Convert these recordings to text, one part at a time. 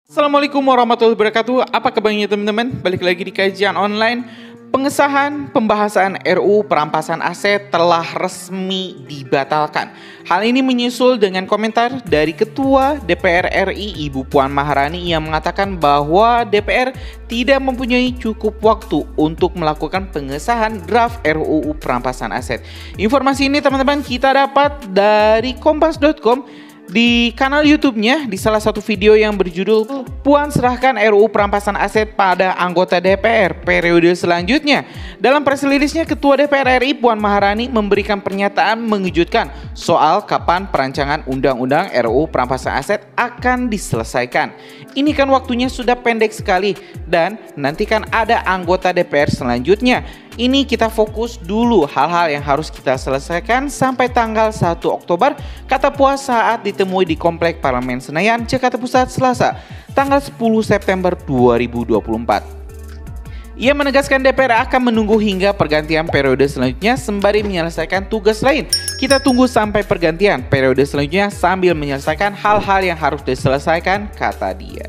Assalamualaikum warahmatullahi wabarakatuh. Apa kabarnya teman-teman? Balik lagi di kajian online. Pengesahan pembahasan RUU perampasan aset telah resmi dibatalkan. Hal ini menyusul dengan komentar dari Ketua DPR RI Ibu Puan Maharani yang mengatakan bahwa DPR tidak mempunyai cukup waktu untuk melakukan pengesahan draft RUU perampasan aset. Informasi ini teman-teman kita dapat dari kompas.com. Di kanal YouTube-nya, di salah satu video yang berjudul Puan serahkan RUU perampasan aset pada anggota DPR periode selanjutnya. Dalam press release-nya, Ketua DPR RI Puan Maharani memberikan pernyataan mengejutkan soal kapan perancangan undang-undang RUU perampasan aset akan diselesaikan. Ini kan waktunya sudah pendek sekali dan nanti kan ada anggota DPR selanjutnya. Ini kita fokus dulu hal-hal yang harus kita selesaikan sampai tanggal 1 Oktober, kata Puan saat ditemui di Komplek Parlemen Senayan, Jakarta Pusat, Selasa, tanggal 10 September 2024. Ia menegaskan DPR akan menunggu hingga pergantian periode selanjutnya sembari menyelesaikan tugas lain. Kita tunggu sampai pergantian periode selanjutnya sambil menyelesaikan hal-hal yang harus diselesaikan, kata dia.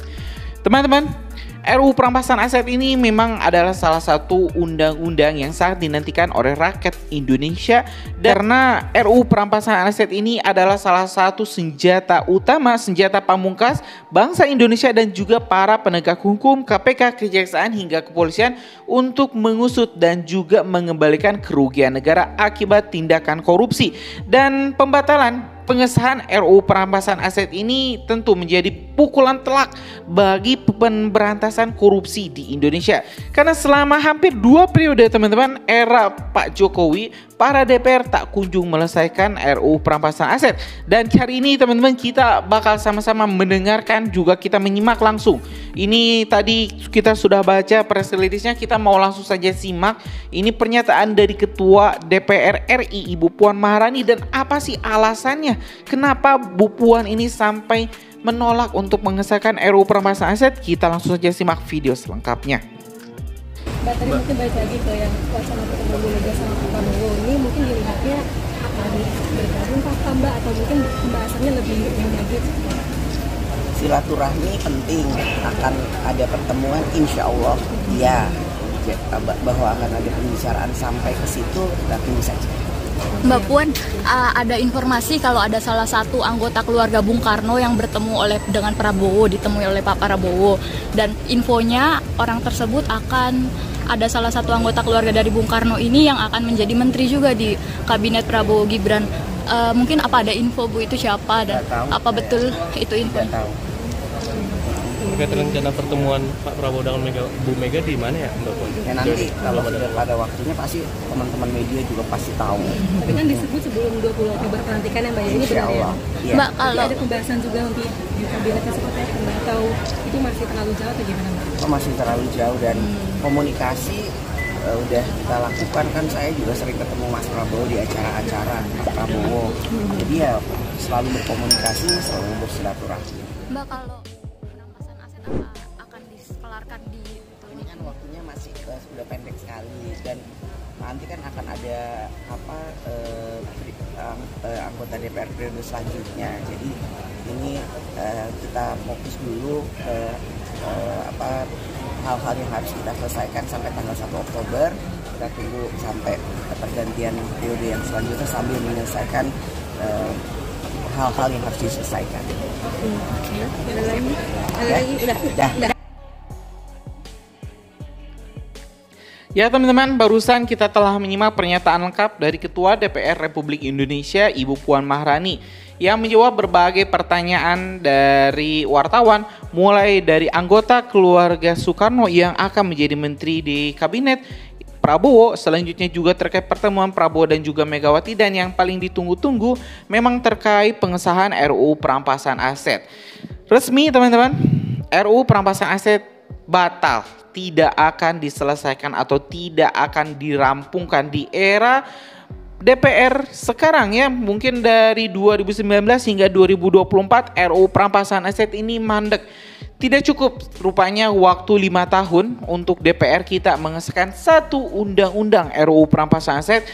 Teman-teman, RUU perampasan aset ini memang adalah salah satu undang-undang yang sangat dinantikan oleh rakyat Indonesia karena RUU perampasan aset ini adalah salah satu senjata utama, senjata pamungkas bangsa Indonesia dan juga para penegak hukum, KPK, Kejaksaan hingga kepolisian untuk mengusut dan juga mengembalikan kerugian negara akibat tindakan korupsi. Dan pembatalan pengesahan RUU perampasan aset ini tentu menjadi pukulan telak bagi pemberantasan korupsi di Indonesia. Karena selama hampir 2 periode teman-teman era Pak Jokowi, para DPR tak kunjung menyelesaikan RUU perampasan aset. Dan hari ini teman-teman kita bakal sama-sama mendengarkan juga kita menyimak langsung. Ini tadi kita sudah baca press release-nya, kita mau langsung saja simak. Ini pernyataan dari Ketua DPR RI Ibu Puan Maharani dan apa sih alasannya? Kenapa Bu Puan ini sampai menolak untuk mengesahkan RUU perampasan aset? Kita langsung saja simak video selengkapnya. Mbak, tadi mungkin balik lagi ke yang wacana pertemuan Bu Mega sama Pak Prabowo ini mungkin dilihatnya akan bergabung Pak Mbak atau mungkin pembahasannya lebih lanjut? Silaturahmi penting, akan ada pertemuan insya Allah ya, bahwa akan ada pembicaraan sampai ke situ kita tunggu saja. Mbak Puan, ada informasi kalau ada salah satu anggota keluarga Bung Karno yang bertemu dengan Prabowo, ditemui oleh Pak Prabowo, dan infonya orang tersebut akan ada salah satu anggota keluarga dari Bung Karno ini yang akan menjadi menteri juga di kabinet Prabowo Gibran. Mungkin apa ada info Bu itu siapa dan apa betul itu info? Terkait rencana pertemuan Pak Prabowo dengan Bu Mega di mana ya Mbak Puan? Ya nanti kalau sudah pada waktunya pasti teman-teman media juga pasti tahu. Tapi kan disebut sebelum 20 Oktober pelantikan ya Mbak, ini benar ya? Ya. Mbak, kalau ada pembahasan juga nanti di kabinetnya seperti apa Mbak? Atau itu masih terlalu jauh atau gimana Mbak? Masih terlalu jauh dan komunikasi udah kita lakukan, kan saya juga sering ketemu Mas Prabowo di acara-acara Pak Prabowo. Jadi ya selalu berkomunikasi, selalu bersilaturahmi. Mbak, kalau perampasan aset akan dikelarkan di ini kan waktunya masih sudah pendek sekali dan nanti kan akan ada anggota DPR periode selanjutnya. Jadi ini kita fokus dulu ke hal-hal yang harus kita selesaikan sampai tanggal 1 Oktober. Kita tunggu sampai pergantian periode yang selanjutnya sambil menyelesaikan hal-hal yang harus diselesaikan. Ada lagi? Udah. Ya teman-teman, barusan kita telah menyimak pernyataan lengkap dari Ketua DPR Republik Indonesia Ibu Puan Maharani yang menjawab berbagai pertanyaan dari wartawan, mulai dari anggota keluarga Soekarno yang akan menjadi menteri di kabinet Prabowo, selanjutnya juga terkait pertemuan Prabowo dan juga Megawati, dan yang paling ditunggu-tunggu memang terkait pengesahan RUU perampasan aset. Resmi teman-teman, RUU perampasan aset batal, tidak akan diselesaikan atau tidak akan dirampungkan di era DPR sekarang ya. Mungkin dari 2019 hingga 2024 RUU perampasan aset ini mandek. Tidak cukup rupanya waktu 5 tahun untuk DPR kita mengesahkan satu undang-undang RUU perampasan aset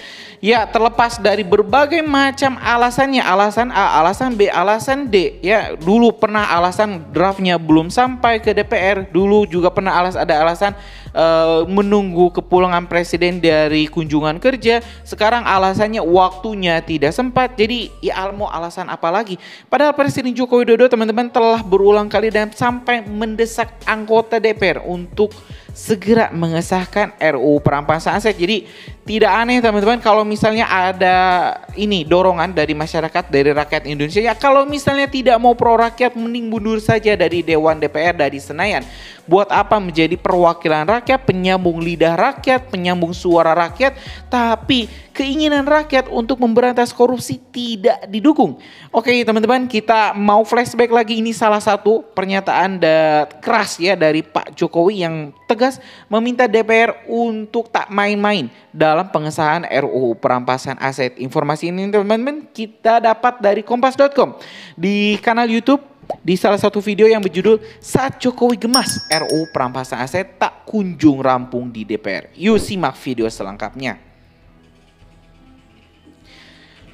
Ya, terlepas dari berbagai macam alasannya, alasan A, alasan B, alasan D. Ya, dulu pernah alasan draftnya belum sampai ke DPR. Dulu juga pernah ada alasan menunggu kepulangan presiden dari kunjungan kerja. Sekarang alasannya waktunya tidak sempat. Jadi ya mau alasan apa lagi? Padahal Presiden Joko Widodo teman-teman telah berulang kali dan sampai mendesak anggota DPR untuk segera mengesahkan RUU perampasan aset. Jadi tidak aneh teman-teman kalau misalnya ada ini dorongan dari masyarakat, dari rakyat Indonesia. Ya kalau misalnya tidak mau pro rakyat, mending mundur saja dari Dewan DPR, dari Senayan. Buat apa menjadi perwakilan rakyat, penyambung lidah rakyat, penyambung suara rakyat, tapi keinginan rakyat untuk memberantas korupsi tidak didukung. Oke teman-teman, kita mau flashback lagi. Ini salah satu pernyataan keras ya dari Pak Jokowi yang tegas meminta DPR untuk tak main-main dalam pengesahan RUU perampasan aset. Informasi ini teman-teman kita dapat dari kompas.com di kanal YouTube, di salah satu video yang berjudul "Saat Jokowi Gemas, RUU perampasan aset tak kunjung rampung di DPR". Yuk simak video selengkapnya.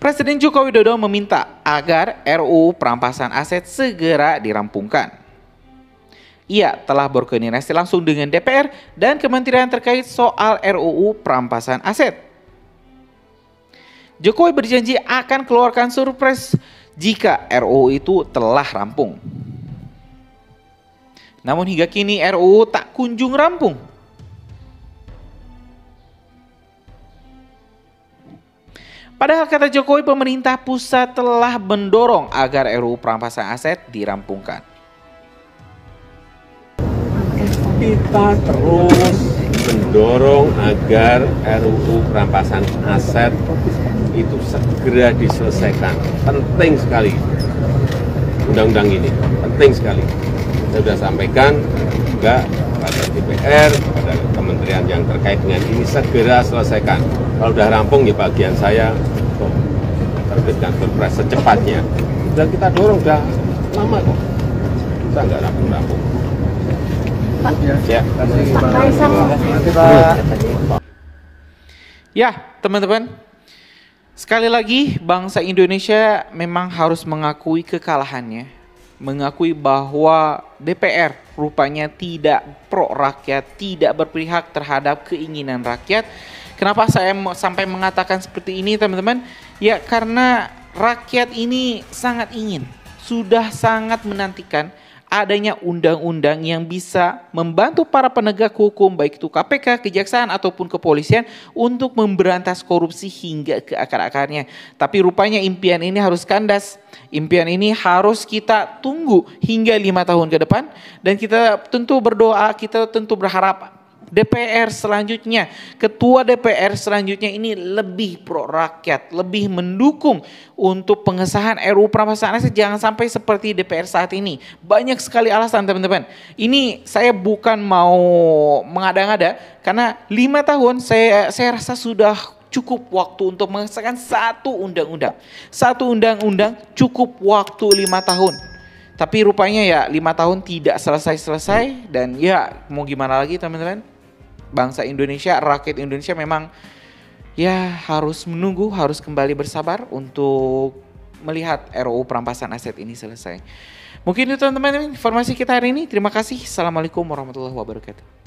Presiden Joko Widodo meminta agar RUU perampasan aset segera dirampungkan. Ia telah berkoordinasi langsung dengan DPR dan kementerian terkait soal RUU perampasan aset. Jokowi berjanji akan keluarkan surprise jika RUU itu telah rampung. Namun hingga kini RUU tak kunjung rampung. Padahal kata Jokowi, pemerintah pusat telah mendorong agar RUU perampasan aset dirampungkan. Kita terus mendorong agar RUU perampasan aset itu segera diselesaikan. Penting sekali undang-undang ini, penting sekali. Saya sudah sampaikan juga pada DPR, pada kementerian yang terkait dengan ini, segera selesaikan. Kalau sudah rampung ya bagian saya untuk terbitkan perpres secepatnya. Sudah kita dorong, sudah lama kok. Kita nggak rampung-rampung. Ya, teman-teman. Sekali lagi, bangsa Indonesia memang harus mengakui kekalahannya. Mengakui bahwa DPR rupanya tidak pro rakyat, tidak berpihak terhadap keinginan rakyat. Kenapa saya sampai mengatakan seperti ini, teman-teman? Ya, karena rakyat ini sangat ingin, sudah sangat menantikan adanya undang-undang yang bisa membantu para penegak hukum, baik itu KPK, Kejaksaan, ataupun kepolisian untuk memberantas korupsi hingga ke akar-akarnya. Tapi rupanya impian ini harus kandas. Impian ini harus kita tunggu hingga 5 tahun ke depan. Dan kita tentu berdoa, kita tentu berharap DPR selanjutnya, ketua DPR selanjutnya ini lebih pro rakyat, lebih mendukung untuk pengesahan RUU perampasan aset. Jangan sampai seperti DPR saat ini. Banyak sekali alasan teman-teman. Ini saya bukan mau mengada-ngada, karena 5 tahun saya rasa sudah cukup waktu untuk mengesahkan satu undang-undang. Satu undang-undang cukup waktu 5 tahun. Tapi rupanya ya 5 tahun tidak selesai-selesai, dan ya mau gimana lagi teman-teman. Bangsa Indonesia, rakyat Indonesia memang ya harus menunggu, harus kembali bersabar untuk melihat RUU perampasan aset ini selesai. Mungkin itu teman-teman informasi kita hari ini. Terima kasih. Assalamualaikum warahmatullahi wabarakatuh.